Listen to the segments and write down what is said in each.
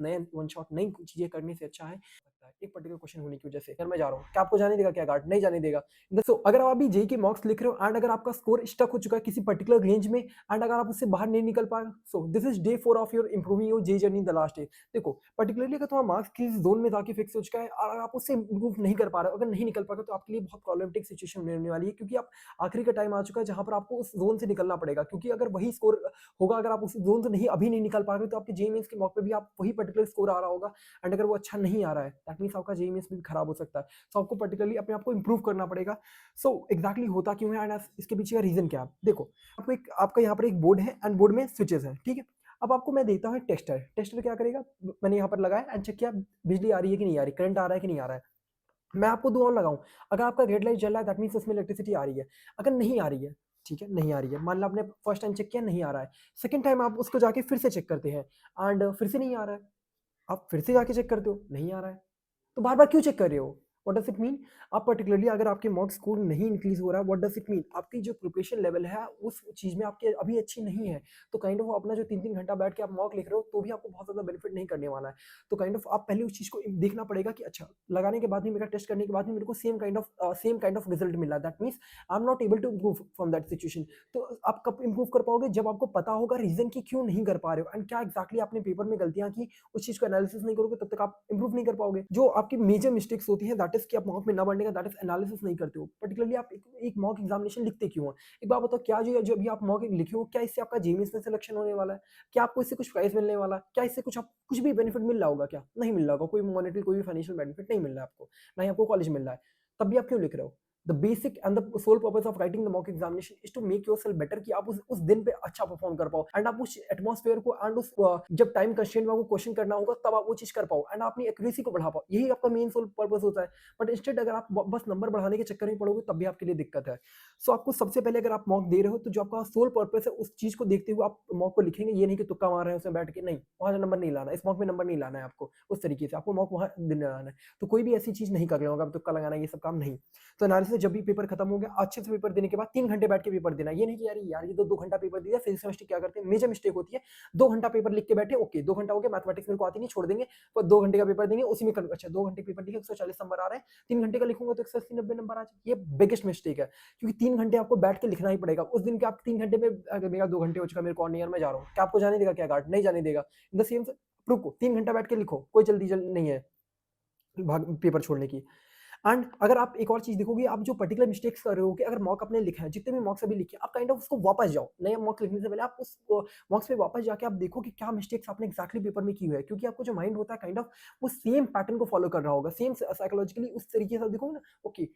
नए one shot नई चीज़ें करने से अच्छा है एक पर्टिकुलर क्वेश्चन होने की वजह से। अगर मैं जा रहा हूँ, क्या आपको जाने देगा क्या गार्ड? नहीं जाने देगा। सो अगर आप अभी जेईई के मॉक्स लिख रहे हो एंड अगर आपका स्कोर स्टक हो चुका है किसी पर्टिकुलर रेंज में एंड अगर आप उससे बाहर नहीं निकल पा रहे, so this is day 4 of your improving your JEE journey in the last day. देखो पर्टिकुलरली अगर तुम्हारा मार्क्स किस जोन में जाके फिक्स हो चुका है और आप उससे इंप्रूव नहीं कर पा रहे हो, अगर नहीं निकल पा रहे हो तो आपके लिए बहुत प्रॉब्लमेटिक सिचुएशन होने वाली है, क्योंकि आप आखिरी का टाइम आ चुका है जहां पर आपको उस जोन से निकलना पड़ेगा। क्योंकि अगर वही स्कोर होगा, अगर आप उस जोन से नहीं अभी नहीं निकल पा रहे हो, तो आपके जेईई मेंस के मॉक पे भी आप वही पर्टिकुलर स्कोर आ रहा होगा एंड अगर वो अच्छा नहीं आ रहा है दैट मींस आपका जेईई मेंस भी खराब हो सकता है। सो आपको पर्टिकुलरली अपने आप को इंप्रूव करना पड़ेगा। सो एग्जैक्टली होता क्यों है एंड इसके पीछे का रीजन क्या है? देखो आपको एक आपका यहाँ पर एक बोर्ड है एंड बोर्ड में स्विचेस है, ठीक है। अब आपको मैं देता हूँ टेस्टर। टेस्टर क्या करेगा? मैंने यहाँ पर लगाया एंड चेक किया बिजली आ रही है कि नहीं आ रही, करंट आ रहा है कि नहीं आ रहा है। मैं आपको दो और लगाऊं, अगर आपका रेड लाइट जल रहा है दैट मींस उसमें इलेक्ट्रिसिटी आ रही है। अगर नहीं आ रही है, ठीक है, नहीं आ रही है, मान लो आपने फर्स्ट टाइम चेक किया नहीं आ रहा है, सेकंड टाइम आप उसको जाके फिर से चेक करते हैं एंड फिर से नहीं आ रहा है, आप फिर से जाके चेक करते हो नहीं आ रहा है, तो बार बार क्यों चेक कर रहे हो? What does it mean? आप पर्टिकुलरली अगर आपके मॉक स्कोर नहीं इंक्रीज हो रहा है, व्हाट डज इट मीन? आपकी जो प्रिपरेशन लेवल है उस चीज में आपके अभी अच्छी नहीं है। तो काइंड ऑफ अपना जो 3-3 घंटा बैठ के आप मॉक लिख रहे हो तो भी आपको बहुत ज्यादा बेनिफिट नहीं करने वाला है। तो काइंड ऑफ आप पहले उस चीज को देखना पड़ेगा कि अच्छा लगाने के बाद भी मेरा टेस्ट करने के बाद भी मेरे को सेम काइंड ऑफ रिजल्ट मिला, that means I am not able to improve from that situation. तो आप कब इम्प्रूव कर पाओगे? जब आपको पता होगा रीजन की क्यों नहीं कर पा रहे हो एंड क्या एक्जैक्टली आपने पेपर में गलतियां की, उस चीज को एनालिसिस नहीं करोगे तब तक आप इंप्रूव नहीं कर पाओगे। जो आपकी मेजर मिस्टेक्स होती हैं दैट इज कि आप मॉक में ना बढ़ने का दैट इज एनालिसिस नहीं करते हो। पर्टिकुलरली आप एक मॉक एग्जामिनेशन लिखते क्यों हो? एक बात बताओ, क्या जो अभी आप मॉक लिखे हो क्या इससे आपका जेईई में सिलेक्शन होने वाला है? क्या आपको इससे कुछ प्राइज मिलने वाला है? क्या इससे कुछ आप कुछ भी बेनिफिट मिल रहा होगा? क्या नहीं मिल रहा होगा, कोई मॉनेटरी कोई भी फाइनेंशियल बेनिफिट नहीं मिल रहा है आपको, ना ही आपको कॉलेज मिल रहा है, तब भी आप क्यों लिख रहे हो? The basic and the sole purpose of writing the mock examination is to make yourself better, कि आप उस दिन पे अच्छा परफॉर्म कर पाओ एंड आप उस एटमॉस्फेयर को एंड उस जब टाइम कंस्ट्रेंट में आपको क्वेश्चन करना होगा तब आप वो चीज कर पाओ एंड अपनी एक्यूरेसी को बढ़ा पाओ। यही आपका मेन सोल पर्पस होता है। बट इंस्टेड अगर आप बस नंबर बढ़ाने के चक्कर में पड़ोगे तब भी आपके लिए दिक्कत है। सो आपको सबसे पहले अगर आप मॉक दे रहे हो तो जो आपका सोल पर्पस है उस चीज को देखते हुए आप मॉक को लिखेंगे। ये नहीं कि तुक्का मार रहे हैं उसमें बैठ के, नहीं, वहां नंबर नहीं लाना, इस मॉक में नंबर नहीं लाना है आपको, उस तरीके से आपको मॉक वहां दिन लाना है। तो कोई भी ऐसी चीज नहीं कर रहे होगा तुक्का लगाना, ये सब काम नहीं। तो एनालिसिस जब भी पेपर खत्म हो गया अच्छे से पेपर देने के बाद 3 घंटे बैठ के पेपर देना। ये नहीं कि यार ये तो 2 घंटा पेपर दिया। फिजिक्स केमिस्ट्री क्या करते हैं, मेजर मिस्टेक होती है, 2 घंटा पेपर लिख के बैठे, ओके 2 घंटा हो गया, मैथमेटिक्स मेरे को आती नहीं, छोड़ देंगे, पर 2 घंटे का पेपर देंगे उसी में अच्छा 2 घंटे पेपर लिखे 140 नंबर आ रहे हैं, 3 घंटे का लिखूंगा तो 180-90 नंबर आ जाए। ये बिगेस्ट मिस्टेक है, क्योंकि 3 घंटे आपको बैठ के लिखना ही पड़ेगा। उस दिन के आप 3 घंटे में अगर मेरा 2 घंटे हो चुका, मेरे को और नहीं यार मैं जा रहा हूँ, क्या आपको जाने देगा क्या गार्ड? नहीं जाने देगा। इन द सेम रुको, 3 घंटा बैठ के लिखो, कोई जल्दी नहीं है भाग पेपर छोड़ने की। एंड अगर आप एक और चीज देखोगे, आप जो पर्टिकुलर मिस्टेक्स कर रहे हो कि अगर मॉक आपने लिखा है, जितने भी मॉक्स अभी लिखे आप काइंड ऑफ उसको वापस जाओ, नए मॉक लिखने से पहले आप उस मॉक्स पे वापस जाके आप देखो कि क्या मिस्टेक्स आपने एक्जैक्टली पेपर में की हुई है, क्योंकि आपको जो माइंड होता है काइंड ऑफ वो सेम पैटर्न को फॉलो कर रहा होगा, सेम साइकोलॉजिकली उस तरीके से देखोगे ना, ओके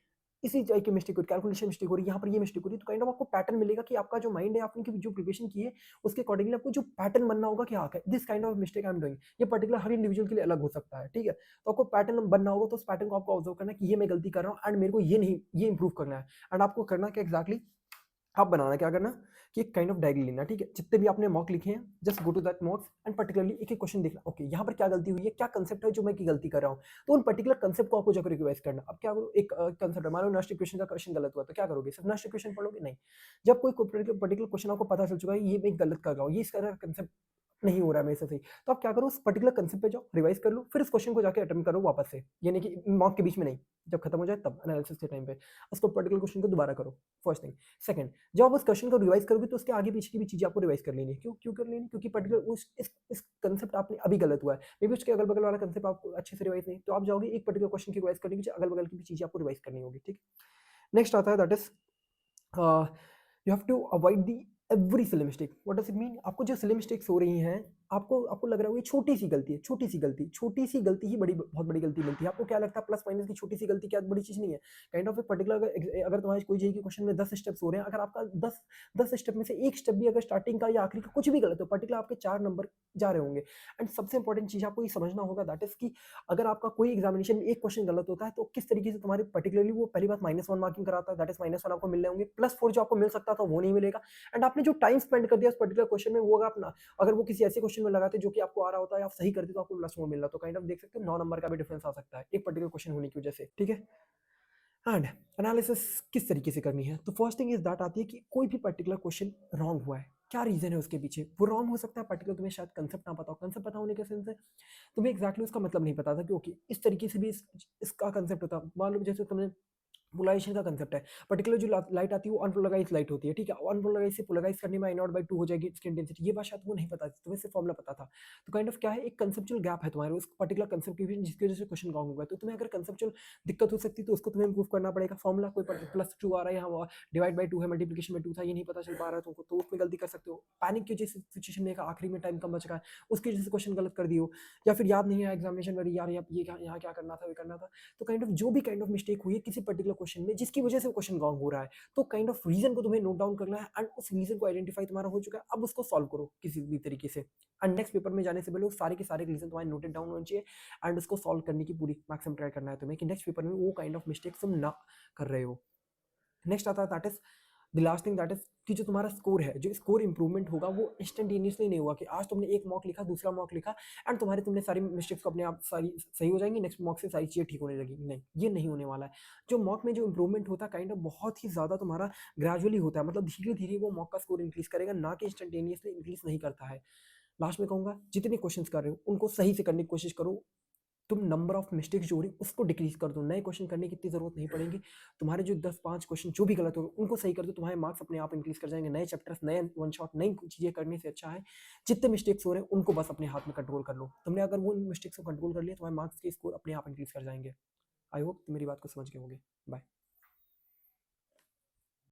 इसी टाइप की मिस्टेक हो रही, कैलकुलेशन मिस्टेक हो रही है, यहाँ पर ये मिस्टेक हो रही है, तो काइंड ऑफ आपको पैटर्न मिलेगा कि आपका जो माइंड है, आपने जो प्रिपरेशन की है उसके अकॉर्डिंगली आपको जो पैटर्न बनना होगा कि हाँ this kind of mistake I am doing. ये पर्टिकुलर हर इंडिविजुअल के लिए अलग हो सकता है, ठीक है। तो आपको पैटर्न बनना होगा, तो उस पैटर्न को आपको ऑब्जर्व करना है कि ये मैं गलती कर रहा हूँ एंड मेरे को ये नहीं, ये इंप्रूव करना है। एंड आपको करना क्या एक्जैक्टली, आप बनाना क्या करना कि एक काइंड ऑफ डायरी लेना, ठीक है, जितने भी आपने मॉक लिखे हैं just go to that mocks and particularly एक एक क्वेश्चन देखना, ओके यहाँ पर क्या गलती हुई है, क्या कंसेप्ट है जो मैं की गलती कर रहा हूँ, तो उन पर्टिकुलर कंसेप्ट को आपको जाकर रिवाइज करना। अब क्या करो, एक कंसेप्ट है, मान लो नॉन इक्वेशन का क्वेश्चन गलत हुआ तो क्या करोगे, सिर्फ नॉन इक्वेशन पढ़ोगे? नहीं, जब कोई पर्टिकुलर क्वेश्चन आपको पता चल चुका है ये मैं गलत कर रहा हूँ, ये इसका कंसेप्ट नहीं हो रहा है मेरे से सही, तो आप क्या करो उस पर्टिकुलर कंसेप्ट पे जाओ, रिवाइज कर लो, फिर इस क्वेश्चन को जाके अटेम्प्ट करो वापस से, यानी कि मॉक के बीच में नहीं, जब खत्म हो जाए तब एनालिसिस के टाइम पे उसको पर्टिकुलर क्वेश्चन को दोबारा करो। First thing. सेकंड, जब आप उस क्वेश्चन को रिवाइज करोगे तो उसके आगे पीछे की भी चीजें आपको रिवाइज कर लेनी है। क्यों क्यों कर लेनी? क्योंकि पर्टिकुलर उस इस कंसेप्ट आपने अभी गलत हुआ है, मे बी उसके अगल बगल वाला कंसेप्ट आपको अच्छे से रिवाइज नहीं, तो आप जाओगे एक पर्टिकुलर क्वेश्चन की रिवाइज करने के अगल बगल की भी चीजें आपको रिवाइज करनी होगी, ठीक। नेक्स्ट आता है that is you have to avoid the every silly mistake. What does it mean? आपको जो सिली मिस्टेक्स हो रही हैं, आपको आपको लग रहा है वो छोटी सी गलती है, छोटी सी गलती ही बड़ी बहुत बड़ी गलती मिलती है। आपको क्या लगता है प्लस माइनस की छोटी सी गलती क्या बड़ी चीज नहीं है? काइंड ऑफ एक पर्टिकुलर अगर तुम्हारे कोई जेईई के क्वेश्चन में 10 स्टेप्स हो रहे हैं, अगर आपका 10 स्टेप में से एक स्टेप भी अगर स्टार्टिंग का या आखिरी का कुछ भी गलत हो, पर्टिकुलर आपके 4 नंबर जा रहे होंगे। एंड सबसे इंपॉर्टेंट चीज आपको ये समझना होगा दैट इज कि अगर आपका कोई एग्जामिनेशन में एक क्वेश्चन गलत होता है तो किस तरीके से तुम्हारे पर्टिकुलरली वो पहली बात -1 मार्किंग कराता है, दैट इज -1 आपको मिलने होंगे, +4 जो आपको मिल सकता था वो नहीं मिलेगा। एंड आपने जो टाइम स्पेंड कर दिया उस पर्टिकुलर क्वेश्चन में, वो अगर आप अगर वो किसी ऐसे क्वेश्चन में लगाते जो कि आपको आ रहा होता है, आप सही करते तो आपको +4 मिल रहा, तो काइंड ऑफ देख सकते हो 9 नंबर का भी डिफरेंस आ सकता है एक पर्टिकुलर क्वेश्चन होने की वजह से, ठीक है। एंड एनालिसिस किस तरीके से करनी है, तो फर्स्ट थिंग इज दैट आती है कि कोई भी पर्टिकुलर क्वेश्चन रॉन्ग हुआ है, क्या रीज़न है उसके पीछे? वो रॉन्ग हो सकता है, पर्टिकुलर तुम्हें शायद कंसेप्ट ना पता हो। कंसेप्ट पता होने के सेंस है तुम्हें एग्ज़ैक्टली उसका मतलब नहीं पता था कि ओके इस तरीके से भी इसका कंसेप्ट होता है। मान लो जैसे तुमने पोलराइजेशन का कंसेप्ट है, पर्टिकुलर जो लाइट आती है वो अनपोलराइज लाइट होती है, ठीक है? अनपोलराइज से पोलराइज करने में आई नॉट बाई 2 हो जाएगी इसकी इंटेंसिटी। ये बात शायद वो नहीं पता थी, तुम्हें सिर्फ फॉर्मूला पता था। तो काइंड ऑफ क्या है, एक कंसेप्चुअल गैप है तुम्हारे उस पर्टिकुलर कंसेप्ट के बीच, जिसकी वजह से क्वेश्चन रॉन्ग होगा। तो तुम्हें अगर कंसेप्चुअल दिक्कत हो सकती है तो उसको तुम्हें इंप्रूव करना पड़ेगा। फॉर्मूला कोई प्लस 2 आ रहा है, यहाँ डिवाइड बाई 2 है, मल्टीप्लिकेशन में 2 था, ये नहीं पता चल पा रहा है तुमको, तो उसमें गलती कर सकते हो। पैनिक की वजह से सिचुएशन में आखिरी में टाइम कम बच रहा है, उसकी वजह से क्वेश्चन गलत कर दियो, या फिर याद नहीं है एग्जामिनेशन में, यार ये यहाँ क्या करना था, ये करना था। तो काइंड ऑफ जो भी काइंड ऑफ मिस्टेक हुई है किसी पर्टिकुलर क्वेश्चन में, जिसकी वजह से वो क्वेश्चन रॉन्ग हो रहा है, तो काइंड ऑफ रीजन को तुम्हें नोट डाउन करना है, एंड उस रीजन को आइडेंटिफाई तुम्हारा हो चुका है, अब उसको सॉल्व करो किसी भी तरीके से। एंड नेक्स्ट पेपर में जाने से पहले वो सारे के सारे रीजन तुम्हारे नोटेड डाउन होने चाहिए, एंड उसको सॉल्व करने की पूरी मैक्सिमम ट्राई करना है तुम्हें कि नेक्स्ट पेपर में वो काइंड ऑफ मिस्टेक तुम ना कर रहे हो। नेक्स्ट आता है that is the last thing, that is कि जो तुम्हारा स्कोर है, जो स्कोर इंप्रूवमेंट होगा वो इंस्टेंटेनियसली नहीं हुआ कि आज तुमने एक मॉक लिखा, दूसरा मॉक लिखा एंड तुमने सारी मिस्टेक्स को अपने आप सारी सही हो जाएंगी, नेक्स्ट मॉक से सारी चीज़ें ठीक होने लगेंगी। नहीं, ये नहीं होने वाला है। जो मॉक में जो इंप्रूवमेंट होता है काइंड ऑफ बहुत ही ज़्यादा तुम्हारा ग्रेजुअली होता है, मतलब धीरे धीरे वो मॉक का स्कोर इंक्रीज करेगा, ना कि इंस्टेंटेनियसली इंक्रीज नहीं करता है। लास्ट में कहूँगा, जितने क्वेश्चंस कर रहे हो उनको सही से करने की कोशिश करो। तुम नंबर ऑफ मिस्टेक्स जो हो रही उसको डिक्रीज कर दो, नए क्वेश्चन करने की इतनी जरूरत नहीं पड़ेगी। तुम्हारे जो 10-5 क्वेश्चन जो भी गलत हो उनको सही कर दो, तुम्हारे मार्क्स अपने आप इंक्रीज कर जाएंगे। नए चैप्टर्स, नए वन शॉट, नई चीजें करने से अच्छा है जितने मिस्टेक्स हो रहे हैं उनको बस अपने हाथ में कंट्रोल कर लो। तुमने अगर वो मिस्टेक्स को कंट्रोल कर लिया, तुम्हारे मार्क्स के स्कोर अपने आप इंक्रीज कर जाएंगे। आई होप तुम मेरी बात को समझ गए होंगे। बाय।